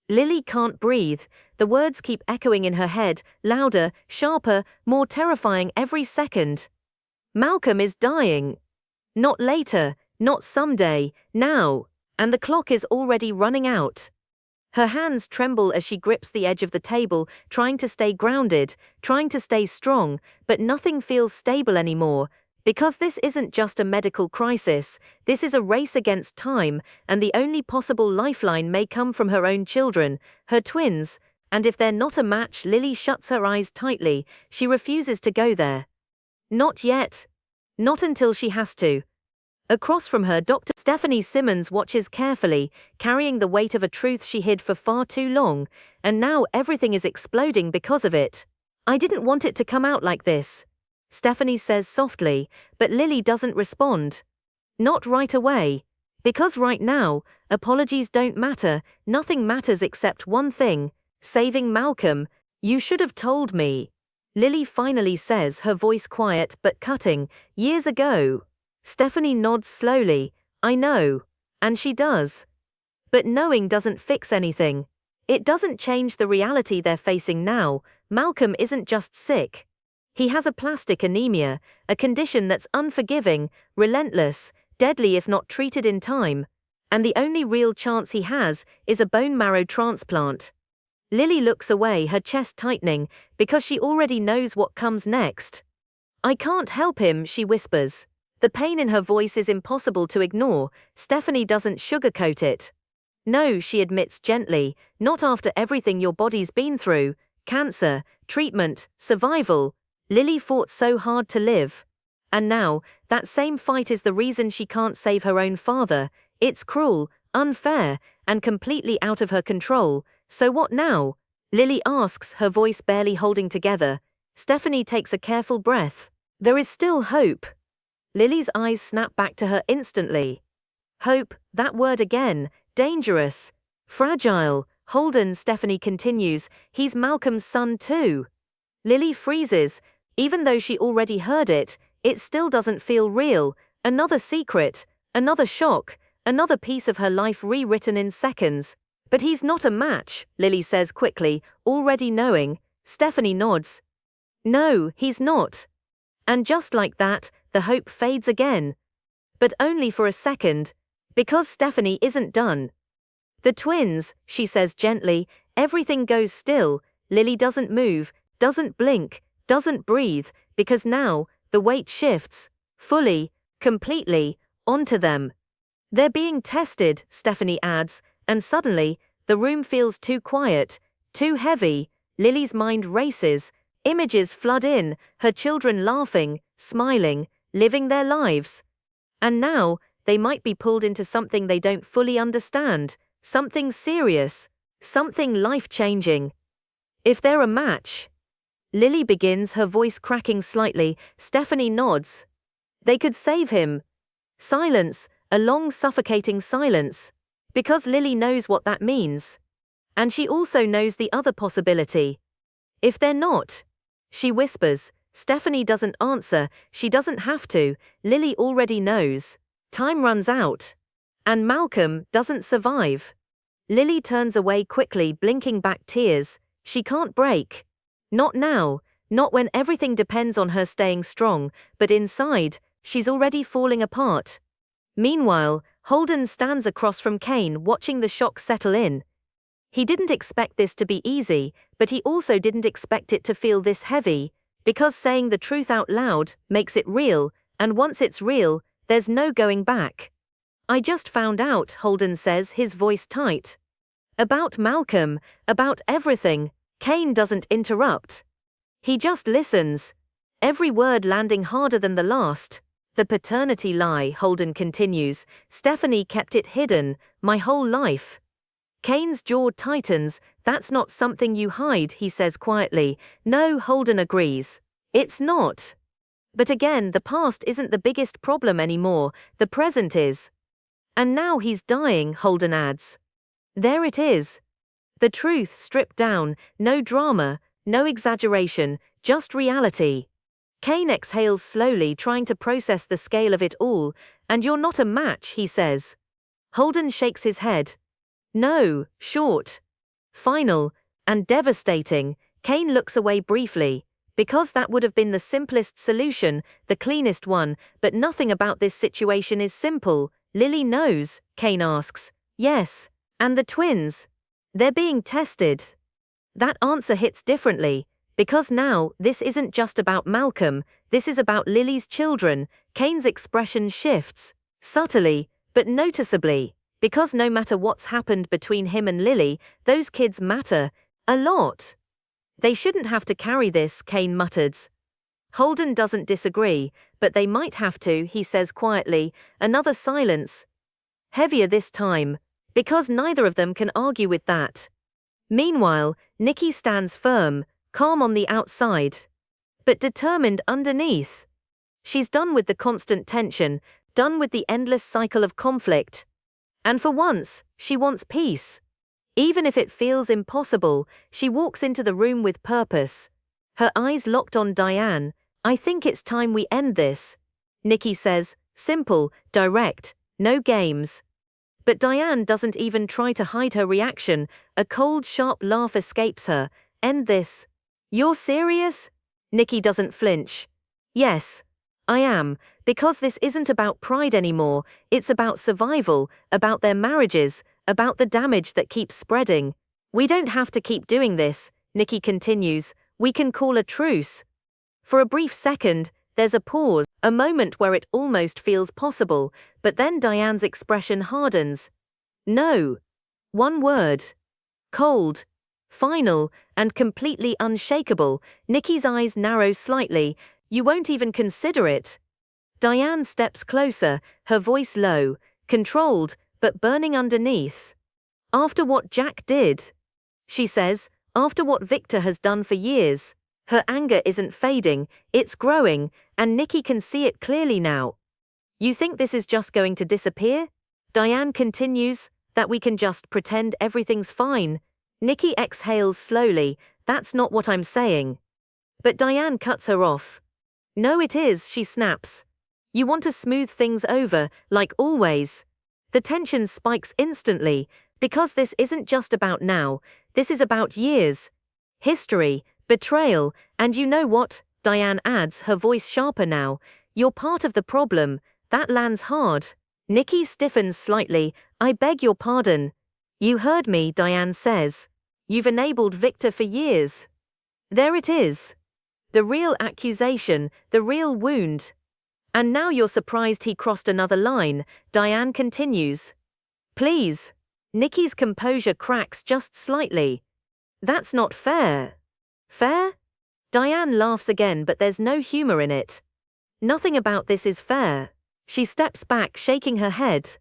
Lily can't breathe. The words keep echoing in her head, louder, sharper, more terrifying every second. Malcolm is dying. Not later, not someday, now. And the clock is already running out. Her hands tremble as she grips the edge of the table, trying to stay grounded, trying to stay strong, but nothing feels stable anymore. Because this isn't just a medical crisis, this is a race against time, and the only possible lifeline may come from her own children, her twins, and if they're not a match, Lily shuts her eyes tightly. She refuses to go there. Not yet. Not until she has to. Across from her, Dr. Stephanie Simmons watches carefully, carrying the weight of a truth she hid for far too long, and now everything is exploding because of it. I didn't want it to come out like this, Stephanie says softly, but Lily doesn't respond. Not right away. Because right now, apologies don't matter, nothing matters except one thing, saving Malcolm. You should have told me. Lily finally says, her voice quiet but cutting, years ago. Stephanie nods slowly, I know. And she does. But knowing doesn't fix anything. It doesn't change the reality they're facing now. Malcolm isn't just sick. He has aplastic anemia, a condition that's unforgiving, relentless, deadly if not treated in time. And the only real chance he has is a bone marrow transplant. Lily looks away, her chest tightening, because she already knows what comes next. I can't help him, she whispers. The pain in her voice is impossible to ignore. Stephanie doesn't sugarcoat it. No, she admits gently, not after everything your body's been through. Cancer, treatment, survival. Lily fought so hard to live. And now, that same fight is the reason she can't save her own father. It's cruel, unfair, and completely out of her control. So what now? Lily asks, her voice barely holding together. Stephanie takes a careful breath. There is still hope. Lily's eyes snap back to her instantly. Hope, that word again, dangerous, fragile. Holden, Stephanie continues, he's Malcolm's son too. Lily freezes. Even though she already heard it, it still doesn't feel real. Another secret, another shock, another piece of her life rewritten in seconds. But he's not a match, Lily says quickly, already knowing. Stephanie nods. No, he's not. And just like that, the hope fades again. But only for a second. Because Stephanie isn't done. The twins, she says gently, everything goes still. Lily doesn't move, doesn't blink, doesn't breathe, because now, the weight shifts, fully, completely, onto them. They're being tested, Stephanie adds, and suddenly, the room feels too quiet, too heavy. Lily's mind races, images flood in, her children laughing, smiling, living their lives. And now, they might be pulled into something they don't fully understand, something serious, something life-changing. If they're a match. Lily begins, her voice cracking slightly. Stephanie nods. They could save him. Silence, a long suffocating silence. Because Lily knows what that means. And she also knows the other possibility. If they're not. She whispers. Stephanie doesn't answer, she doesn't have to. Lily already knows. Time runs out. And Malcolm doesn't survive. Lily turns away quickly, blinking back tears. She can't break. Not now, not when everything depends on her staying strong, but inside, she's already falling apart. Meanwhile, Holden stands across from Kane, watching the shock settle in. He didn't expect this to be easy, but he also didn't expect it to feel this heavy, because saying the truth out loud makes it real, and once it's real, there's no going back. I just found out, Holden says, his voice tight. About Malcolm, about everything. Kane doesn't interrupt. He just listens. Every word landing harder than the last. The paternity lie, Holden continues. Stephanie kept it hidden, my whole life. Kane's jaw tightens. That's not something you hide, he says quietly. No, Holden agrees. It's not. But again, the past isn't the biggest problem anymore, the present is. And now he's dying, Holden adds. There it is. The truth stripped down, no drama, no exaggeration, just reality. Kane exhales slowly, trying to process the scale of it all. And you're not a match, he says. Holden shakes his head. No, short. final, and devastating. Kane looks away briefly. Because that would have been the simplest solution, the cleanest one, but nothing about this situation is simple. Lily knows, Kane asks. Yes. And the twins? They're being tested. That answer hits differently. Because now, this isn't just about Malcolm, this is about Lily's children. Kane's expression shifts. Subtly, but noticeably. Because no matter what's happened between him and Lily, those kids matter. A lot. They shouldn't have to carry this, Kane mutters. Holden doesn't disagree, but they might have to, he says quietly. Another silence. Heavier this time. Because neither of them can argue with that. Meanwhile, Nikki stands firm, calm on the outside, but determined underneath. She's done with the constant tension, done with the endless cycle of conflict. And for once, she wants peace. Even if it feels impossible, she walks into the room with purpose. Her eyes locked on Diane. I think it's time we end this. Nikki says, simple, direct, no games. But Diane doesn't even try to hide her reaction. A cold, sharp laugh escapes her. End this. You're serious? Nikki doesn't flinch. Yes, I am, because this isn't about pride anymore. It's about survival, about their marriages, about the damage that keeps spreading. We don't have to keep doing this, Nikki continues. We can call a truce. For a brief second, there's a pause, a moment where it almost feels possible, but then Diane's expression hardens. No. One word. Cold. Final, and completely unshakable. Nikki's eyes narrow slightly. You won't even consider it. Diane steps closer, her voice low, controlled, but burning underneath. After what Jack did, she says, after what Victor has done for years. Her anger isn't fading, it's growing, and Nikki can see it clearly now. You think this is just going to disappear? Diane continues, that we can just pretend everything's fine. Nikki exhales slowly, that's not what I'm saying. But Diane cuts her off. No, it is, she snaps. You want to smooth things over, like always. The tension spikes instantly, because this isn't just about now, this is about years. History, betrayal, and you know what? Diane adds, her voice sharper now. You're part of the problem. That lands hard. Nikki stiffens slightly. I beg your pardon. You heard me, Diane says. You've enabled Victor for years. There it is. The real accusation, the real wound. And now you're surprised he crossed another line, Diane continues. Please. Nikki's composure cracks just slightly. That's not fair. Fair? Diane laughs again, but there's no humor in it. Nothing about this is fair. She steps back, shaking her head.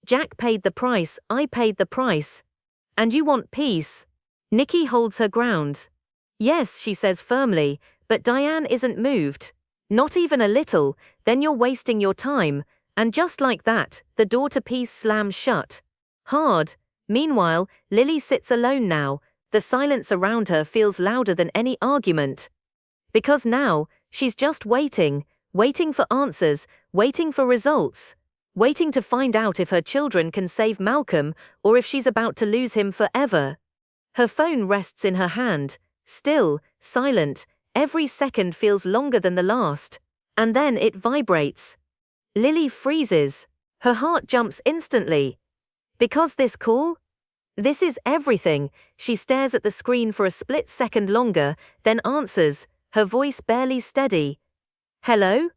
Jack paid the price, I paid the price. And you want peace? Nikki holds her ground. Yes, she says firmly, but Diane isn't moved. Not even a little. Then you're wasting your time. And just like that, the door to peace slams shut. Hard. Meanwhile, Lily sits alone now. The silence around her feels louder than any argument. Because now, she's just waiting for answers, waiting for results, waiting to find out if her children can save Malcolm or if she's about to lose him forever. Her phone rests in her hand, still, silent, every second feels longer than the last. And then it vibrates. Lily freezes. Her heart jumps instantly. Because this call? This is everything. She stares at the screen for a split second longer, then answers, her voice barely steady. Hello?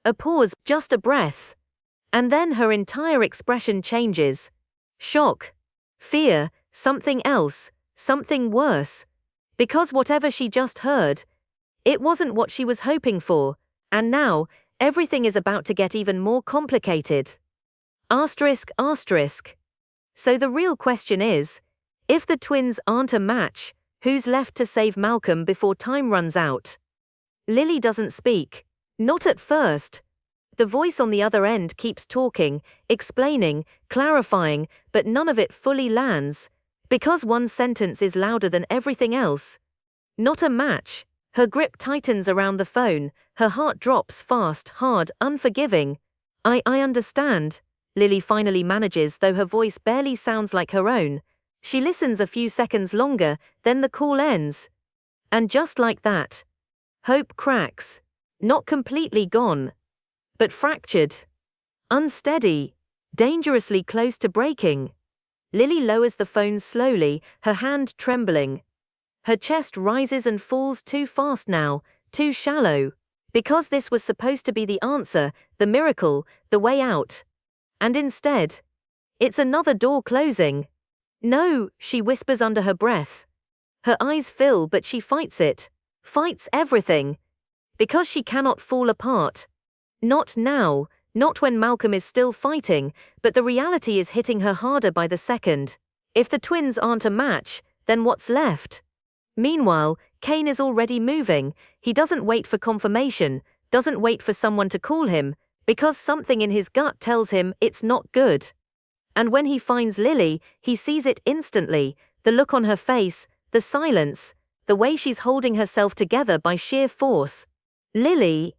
A pause, just a breath. And then her entire expression changes. Shock. Fear, something else, something worse. Because whatever she just heard, it wasn't what she was hoping for, and now, everything is about to get even more complicated. Asterisk, asterisk. So the real question is, if the twins aren't a match, who's left to save Malcolm before time runs out? Lily doesn't speak. Not at first. The voice on the other end keeps talking, explaining, clarifying, but none of it fully lands. Because one sentence is louder than everything else. Not a match. Her grip tightens around the phone, her heart drops fast, hard, unforgiving. I understand. Lily finally manages, though her voice barely sounds like her own. She listens a few seconds longer, then the call ends. And just like that, hope cracks. Not completely gone, but fractured. Unsteady. Dangerously close to breaking. Lily lowers the phone slowly, her hand trembling. Her chest rises and falls too fast now, too shallow. Because this was supposed to be the answer, the miracle, the way out. And instead, it's another door closing. No, she whispers under her breath. Her eyes fill, but she fights it. Fights everything. Because she cannot fall apart. Not now, not when Malcolm is still fighting, but the reality is hitting her harder by the second. If the twins aren't a match, then what's left? Meanwhile, Kane is already moving. He doesn't wait for confirmation, doesn't wait for someone to call him, because something in his gut tells him it's not good. And when he finds Lily, he sees it instantly, the look on her face, the silence, the way she's holding herself together by sheer force. Lily.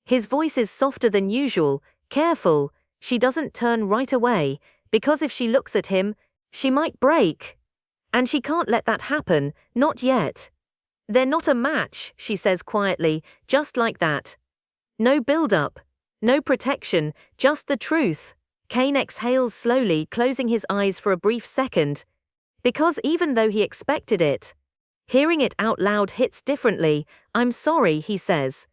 His voice is softer than usual, careful. She doesn't turn right away, because if she looks at him, she might break. And she can't let that happen, not yet. They're not a match, she says quietly, just like that. No build-up, no protection, just the truth. Kane exhales slowly, closing his eyes for a brief second. Because even though he expected it, hearing it out loud hits differently. I'm sorry, he says.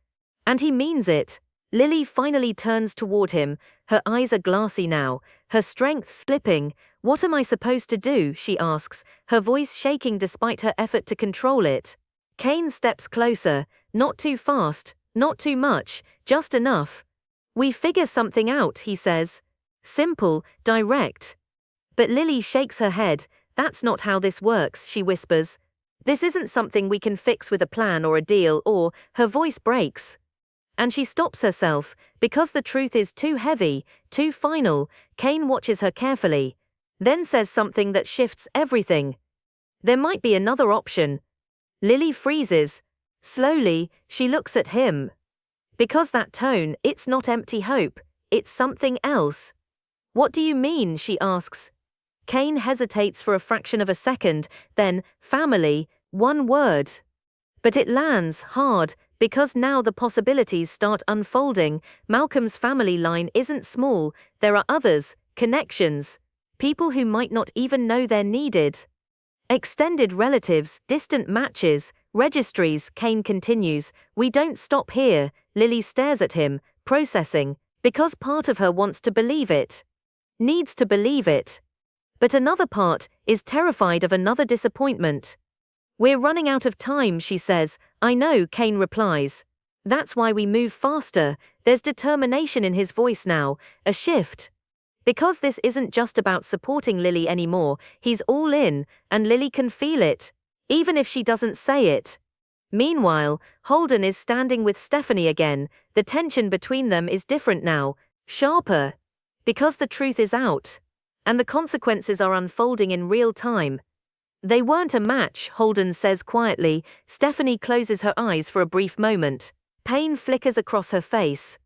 And he means it. Lily finally turns toward him, her eyes are glassy now, her strength slipping. What am I supposed to do, she asks, her voice shaking despite her effort to control it. Kane steps closer, not too fast, not too much, just enough. We figure something out, he says. Simple, direct. But Lily shakes her head. That's not how this works, she whispers. This isn't something we can fix with a plan or a deal or, her voice breaks. And she stops herself, because the truth is too heavy, too final. Kane watches her carefully, then says something that shifts everything. There might be another option. Lily freezes. Slowly, she looks at him. Because that tone, it's not empty hope, it's something else. What do you mean, she asks. Kane hesitates for a fraction of a second, then, family, one word. But it lands hard, because now the possibilities start unfolding. Malcolm's family line isn't small, there are others, connections, people who might not even know they're needed. Extended relatives, distant matches, registries, Kane continues. We don't stop here. Lily stares at him, processing, because part of her wants to believe it. Needs to believe it. But another part is terrified of another disappointment. We're running out of time, she says. I know, Kane replies. That's why we move faster. There's determination in his voice now, a shift. Because this isn't just about supporting Lily anymore, he's all in, and Lily can feel it, even if she doesn't say it. Meanwhile, Holden is standing with Stephanie again. The tension between them is different now, sharper. Because the truth is out. And the consequences are unfolding in real time. They weren't a match, Holden says quietly. Stephanie closes her eyes for a brief moment. Pain flickers across her face.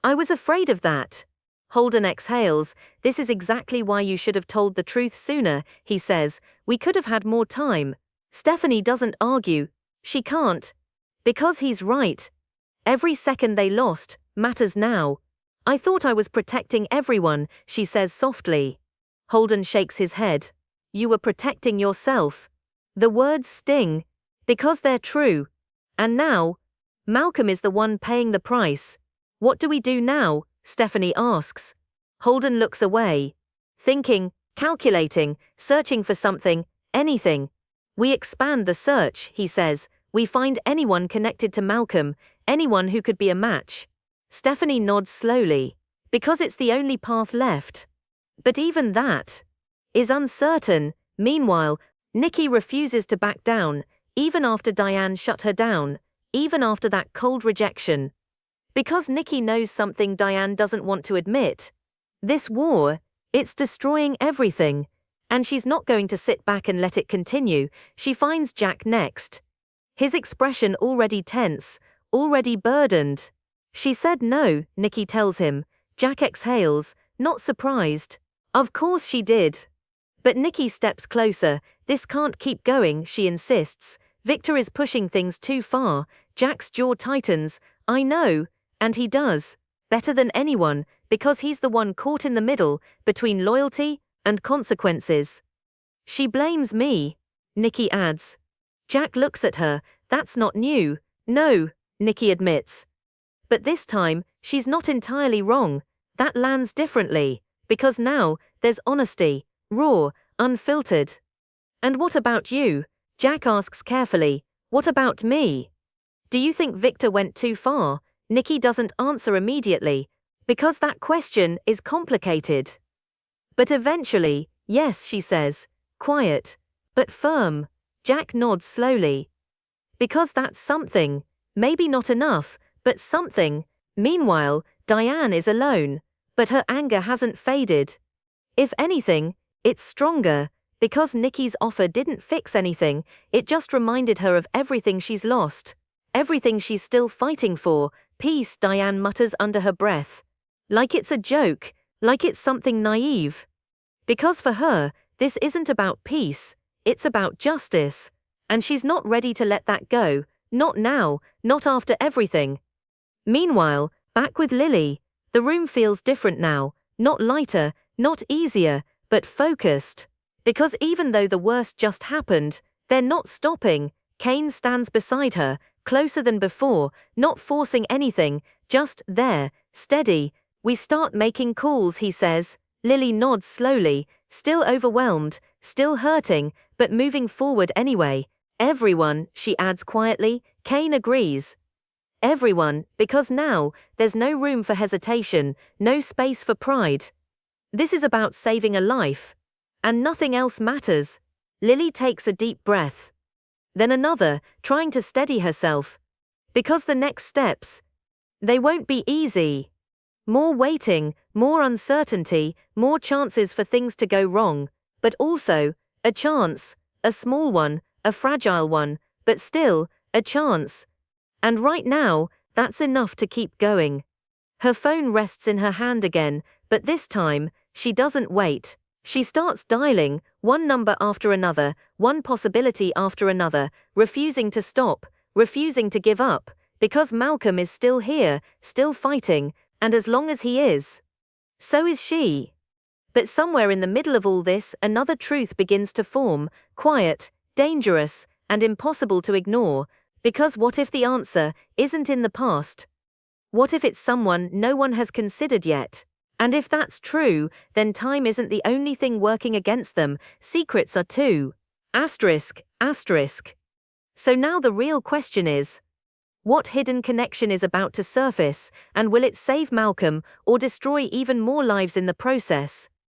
I was afraid of that. Holden exhales. This is exactly why you should have told the truth sooner, he says. We could have had more time. Stephanie doesn't argue. She can't. Because he's right. Every second they lost matters now. I thought I was protecting everyone, she says softly. Holden shakes his head. You were protecting yourself. The words sting. Because they're true. And now, Malcolm is the one paying the price. What do we do now? Stephanie asks. Holden looks away. Thinking, calculating, searching for something, anything. We expand the search, he says. We find anyone connected to Malcolm, anyone who could be a match. Stephanie nods slowly. Because it's the only path left. But even that is uncertain. Meanwhile, Nikki refuses to back down, even after Diane shut her down, even after that cold rejection. Because Nikki knows something Diane doesn't want to admit. This war, it's destroying everything. And she's not going to sit back and let it continue. She finds Jack next. His expression already tense, already burdened. She said no, Nikki tells him. Jack exhales, not surprised. Of course she did. But Nikki steps closer. This can't keep going, she insists. Victor is pushing things too far. Jack's jaw tightens. I know. And he does. Better than anyone, because he's the one caught in the middle, between loyalty and consequences. She blames me, Nikki adds. Jack looks at her. That's not new. No, Nikki admits. But this time, she's not entirely wrong. That lands differently, because now, there's honesty, raw, unfiltered. And what about you? Jack asks carefully. What about me? Do you think Victor went too far? Nikki doesn't answer immediately, because that question is complicated. But eventually, yes, she says, quiet, but firm. Jack nods slowly. Because that's something, maybe not enough, but something. Meanwhile, Diane is alone, but her anger hasn't faded. If anything, it's stronger, because Nikki's offer didn't fix anything, it just reminded her of everything she's lost. Everything she's still fighting for. Peace, Diane mutters under her breath. Like it's a joke, like it's something naive. Because for her, this isn't about peace, it's about justice. And she's not ready to let that go, not now, not after everything. Meanwhile, back with Lily, the room feels different now, not lighter, not easier, but focused. Because even though the worst just happened, they're not stopping. Kane stands beside her, closer than before, not forcing anything, just there, steady. We start making calls, he says. Lily nods slowly, still overwhelmed, still hurting, but moving forward anyway. Everyone, she adds quietly. Kane agrees. Everyone, because now, there's no room for hesitation, no space for pride. This is about saving a life. And nothing else matters. Lily takes a deep breath. Then another, trying to steady herself. Because the next steps, they won't be easy. More waiting, more uncertainty, more chances for things to go wrong, but also, a chance, a small one, a fragile one, but still, a chance. And right now, that's enough to keep going. Her phone rests in her hand again, but this time, she doesn't wait. She starts dialing, one number after another, one possibility after another, refusing to stop, refusing to give up, because Malcolm is still here, still fighting, and as long as he is, so is she. But somewhere in the middle of all this, another truth begins to form, quiet, dangerous, and impossible to ignore, because what if the answer isn't in the past? What if it's someone no one has considered yet? And if that's true, then time isn't the only thing working against them, secrets are too. Asterisk, asterisk. So now the real question is, what hidden connection is about to surface, and will it save Malcolm or destroy even more lives in the process?